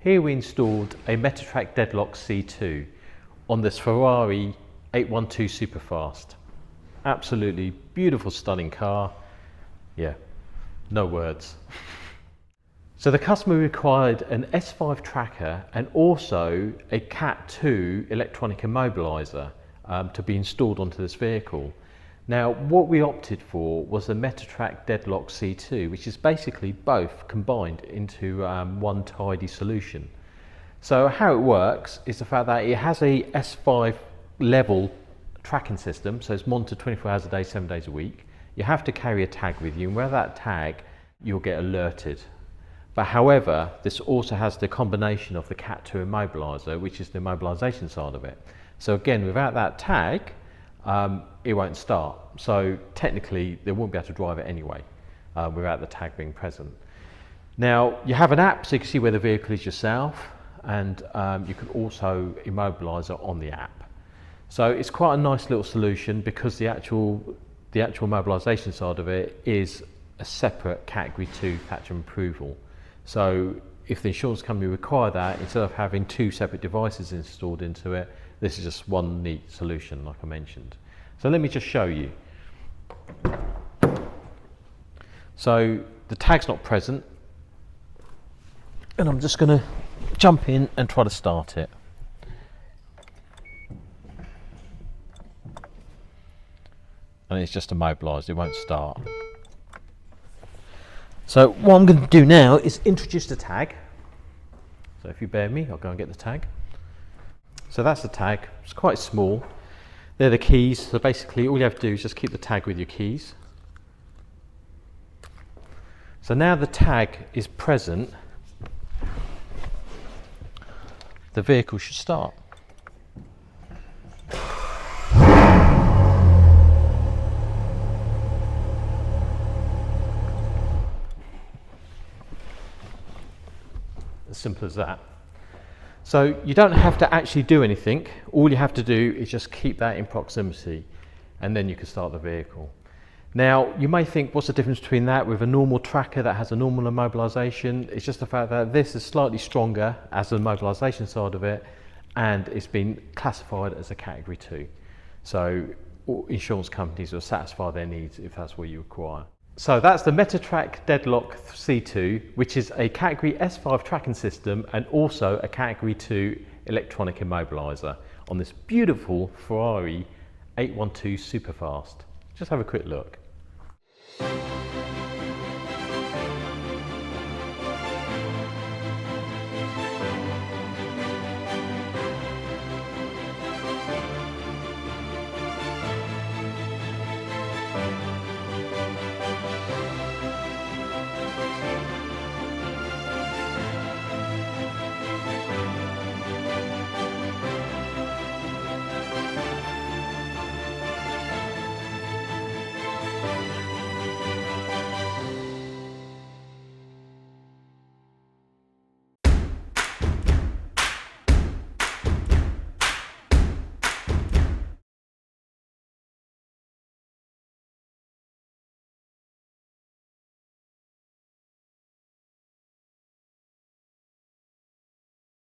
Here we installed a Meta Trak Deadlock C2 on this Ferrari 812 Superfast. Absolutely beautiful, stunning car. Yeah, no words. So the customer required an S5 tracker and also a Cat2 electronic immobiliser to be installed onto this vehicle. Now, what we opted for was the Meta Trak Deadlock C2, which is basically both combined into one tidy solution. So how it works is the fact that it has a S5 level tracking system, so it's monitored 24 hours a day, 7 days a week. You have to carry a tag with you, and with that tag, you'll get alerted. But however, this also has the combination of the Cat2 immobiliser, which is the immobilisation side of it. So again, without that tag, it won't start. So technically, they won't be able to drive it anyway without the tag being present. Now, you have an app so you can see where the vehicle is yourself, and you can also immobilise it on the app. So it's quite a nice little solution because the actual mobilisation side of it is a separate Category 2 Thatcham approval. So if the insurance company require that, instead of having two separate devices installed into it, this is just one neat solution, like I mentioned. So let me just show you. So the tag's not present, and I'm just going to jump in and try to start it. And it's just immobilised, it won't start. So what I'm going to do now is introduce the tag. So if you bear me, I'll go and get the tag. So that's the tag, it's quite small. They're the keys, so basically all you have to do is just keep the tag with your keys. So now the tag is present, the vehicle should start. As simple as that. So you don't have to actually do anything. All you have to do is just keep that in proximity, and then you can start the vehicle. Now, you may think, what's the difference between that with a normal tracker that has a normal immobilisation? It's just the fact that this is slightly stronger as the immobilisation side of it, and it's been classified as a Category 2. So insurance companies will satisfy their needs if that's what you require. So that's the Meta Trak Deadlock C2, which is a Category S5 tracking system and also a Category 2 electronic immobiliser on this beautiful Ferrari 812 Superfast. Just have a quick look.